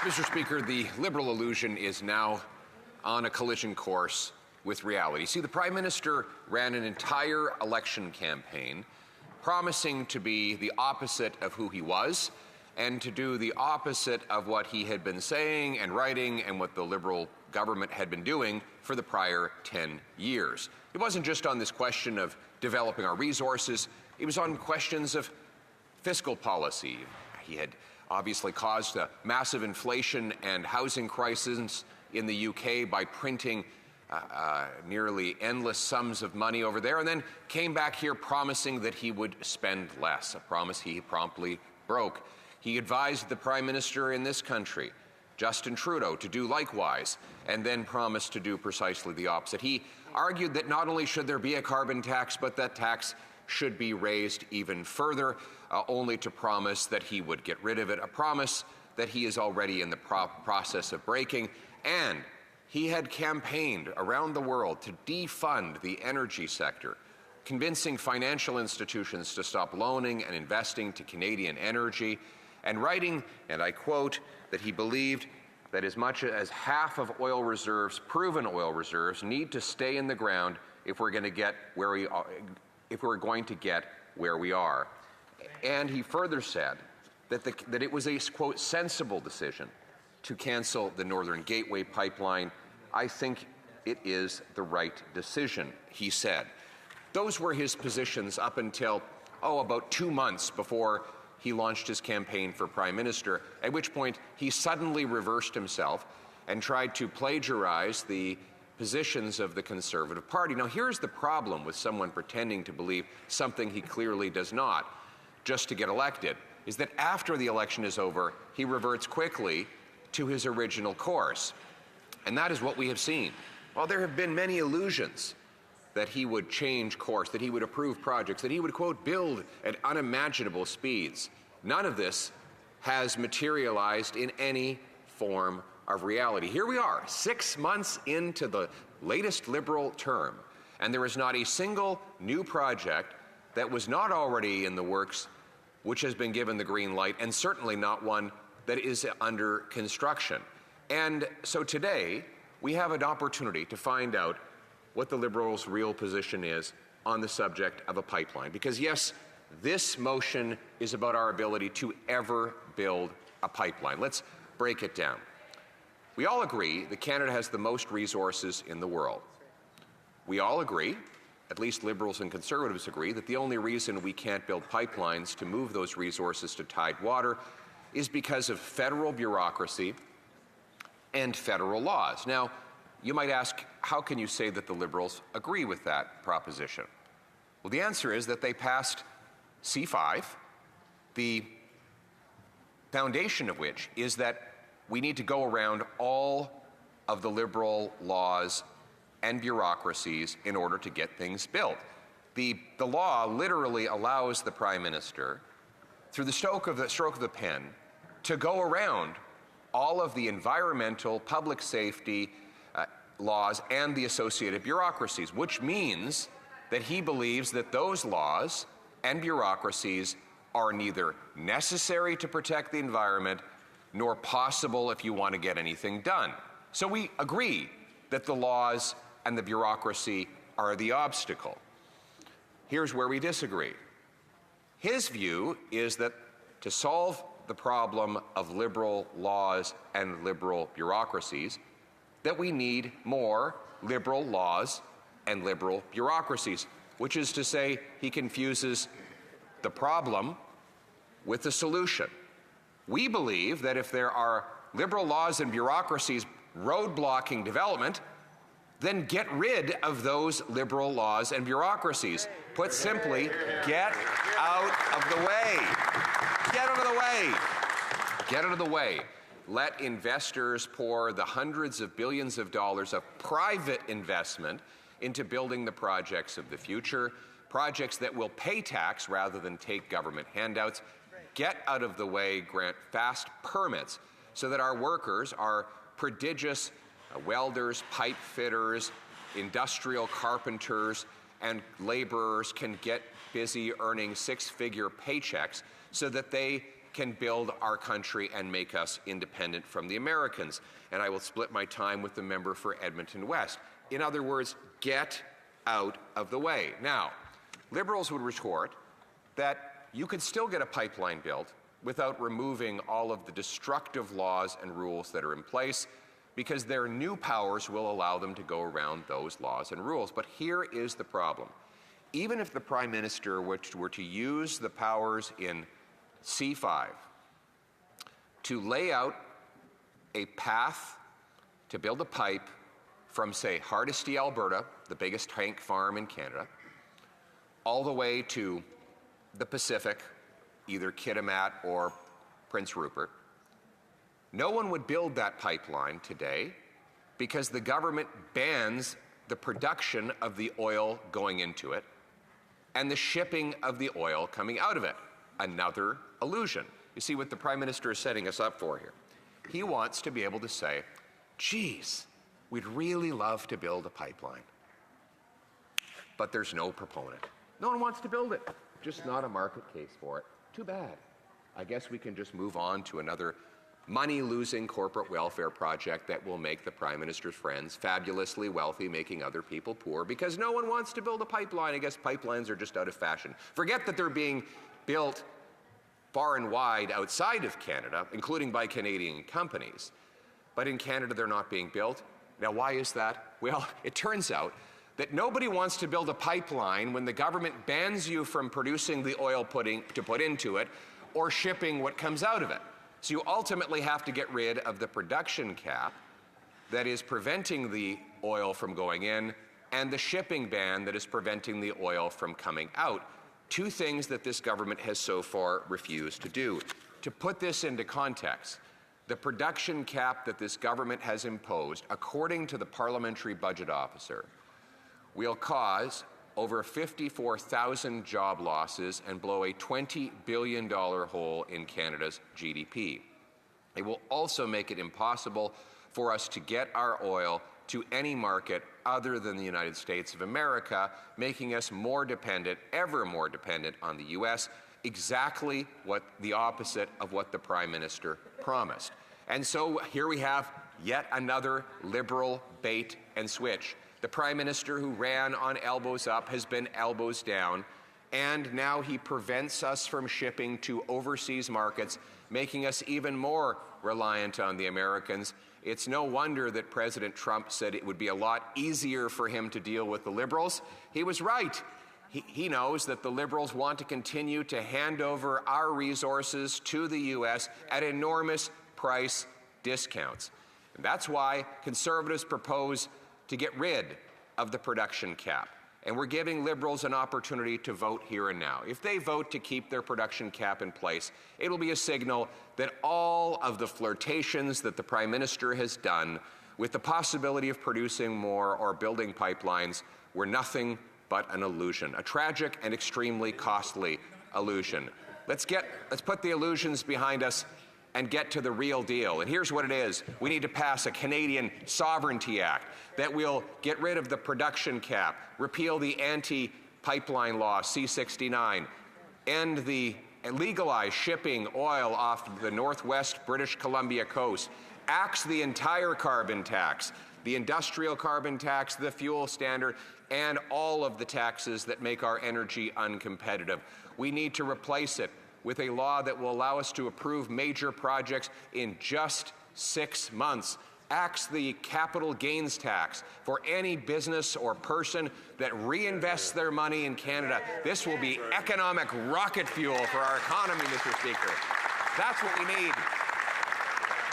Mr. Speaker, the Liberal illusion is now on a collision course with reality. See, the Prime Minister ran an entire election campaign promising to be the opposite of who he was and to do the opposite of what he had been saying and writing and what the Liberal government had been doing for the prior 10 years. It wasn't just on this question of developing our resources, it was on questions of fiscal policy. He had obviously caused a massive inflation and housing crisis in the UK by printing nearly endless sums of money over there, and then came back here promising that he would spend less, a promise he promptly broke. He advised the Prime Minister in this country, Justin Trudeau, to do likewise, and then promised to do precisely the opposite. He argued that not only should there be a carbon tax, but that tax should be raised even further, only to promise that he would get rid of it, a promise that he is already in the process of breaking. And he had campaigned around the world to defund the energy sector, convincing financial institutions to stop loaning and investing to Canadian energy, and writing, and I quote, that he believed that as much as half of oil reserves, proven oil reserves, need to stay in the ground if we're going to get where we are, And he further said that it was a, quote, sensible decision to cancel the Northern Gateway pipeline. I think it is the right decision, he said. Those were his positions up until, about 2 months before he launched his campaign for Prime Minister, at which point he suddenly reversed himself and tried to plagiarize the positions of the Conservative Party. Now, here's the problem with someone pretending to believe something he clearly does not, just to get elected, is that after the election is over, he reverts quickly to his original course. And that is what we have seen. While there have been many illusions that he would change course, that he would approve projects, that he would, quote, build at unimaginable speeds, none of this has materialized in any form of reality. Here we are, 6 months into the latest Liberal term, and there is not a single new project that was not already in the works which has been given the green light, and certainly not one that is under construction. And so today, we have an opportunity to find out what the Liberals' real position is on the subject of a pipeline. Because yes, this motion is about our ability to ever build a pipeline. Let's break it down. We all agree that Canada has the most resources in the world. We all agree, at least Liberals and Conservatives agree, that the only reason we can't build pipelines to move those resources to tidewater is because of federal bureaucracy and federal laws. Now, you might ask, how can you say that the Liberals agree with that proposition? Well, the answer is that they passed C5, the foundation of which is that we need to go around all of the Liberal laws and bureaucracies in order to get things built. The law literally allows the Prime Minister, through the stroke of the pen, to go around all of the environmental, public safety laws and the associated bureaucracies, which means that he believes that those laws and bureaucracies are neither necessary to protect the environment nor possible if you want to get anything done. So we agree that the laws and the bureaucracy are the obstacle. Here's where we disagree. His view is that to solve the problem of Liberal laws and Liberal bureaucracies, that we need more Liberal laws and Liberal bureaucracies, which is to say he confuses the problem with the solution. We believe that if there are Liberal laws and bureaucracies roadblocking development, then get rid of those Liberal laws and bureaucracies. Put simply, get out of the way. Get out of the way. Get out of the way. Let investors pour the hundreds of billions of dollars of private investment into building the projects of the future, projects that will pay tax rather than take government handouts. Get out of the way, grant fast permits so that our workers, our prodigious welders, pipe fitters, industrial carpenters, and laborers can get busy earning six-figure paychecks so that they can build our country and make us independent from the Americans. And I will split my time with the member for Edmonton West. In other words, get out of the way. Now, Liberals would retort that you could still get a pipeline built without removing all of the destructive laws and rules that are in place, because their new powers will allow them to go around those laws and rules. But here is the problem. Even if the Prime Minister were to use the powers in C5 to lay out a path to build a pipe from, say, Hardisty, Alberta, the biggest tank farm in Canada, all the way to the Pacific, either Kitimat or Prince Rupert, no one would build that pipeline today because the government bans the production of the oil going into it and the shipping of the oil coming out of it. Another illusion. You see what the Prime Minister is setting us up for here. He wants to be able to say, geez, we'd really love to build a pipeline, but there's no proponent. No one wants to build it. Just not a market case for it. Too bad. I guess we can just move on to another money-losing corporate welfare project that will make the Prime Minister's friends fabulously wealthy, making other people poor, because no one wants to build a pipeline. I guess pipelines are just out of fashion. Forget that they're being built far and wide outside of Canada, including by Canadian companies. But in Canada, they're not being built. Now, why is that? Well, it turns out that nobody wants to build a pipeline when the government bans you from producing the oil to put into it or shipping what comes out of it. So you ultimately have to get rid of the production cap that is preventing the oil from going in and the shipping ban that is preventing the oil from coming out. Two things that this government has so far refused to do. To put this into context, the production cap that this government has imposed, according to the Parliamentary Budget Officer, will cause over 54,000 job losses and blow a $20 billion hole in Canada's GDP. It will also make it impossible for us to get our oil to any market other than the United States of America, making us more dependent, ever more dependent on the U.S., exactly the opposite of what the Prime Minister promised. And so here we have yet another Liberal bait and switch. The Prime Minister, who ran on elbows up, has been elbows down, and now he prevents us from shipping to overseas markets, making us even more reliant on the Americans. It's no wonder that President Trump said it would be a lot easier for him to deal with the Liberals. He was right. He knows that the Liberals want to continue to hand over our resources to the U.S. at enormous price discounts. And that's why Conservatives propose to get rid of the production cap. And we're giving Liberals an opportunity to vote here and now. If they vote to keep their production cap in place, it'll be a signal that all of the flirtations that the Prime Minister has done with the possibility of producing more or building pipelines were nothing but an illusion, a tragic and extremely costly illusion. Let's put the illusions behind us and get to the real deal. And here's what it is. We need to pass a Canadian Sovereignty Act that will get rid of the production cap, repeal the anti-pipeline law, C-69, legalize shipping oil off the northwest British Columbia coast, axe the entire carbon tax, the industrial carbon tax, the fuel standard, and all of the taxes that make our energy uncompetitive. We need to replace it with a law that will allow us to approve major projects in just 6 months. Axe the capital gains tax for any business or person that reinvests their money in Canada. This will be economic rocket fuel for our economy, Mr. Speaker. That's what we need.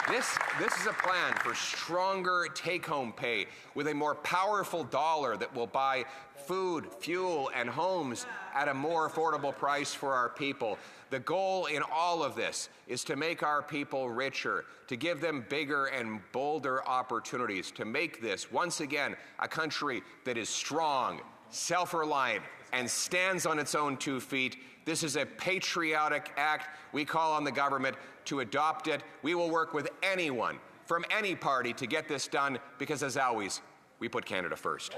This is a plan for stronger take-home pay with a more powerful dollar that will buy food, fuel, and homes at a more affordable price for our people. The goal in all of this is to make our people richer, to give them bigger and bolder opportunities, to make this, once again, a country that is strong, self-reliant, and stands on its own 2 feet. This is a patriotic act. We call on the government to adopt it. We will work with anyone from any party to get this done because, as always, we put Canada first.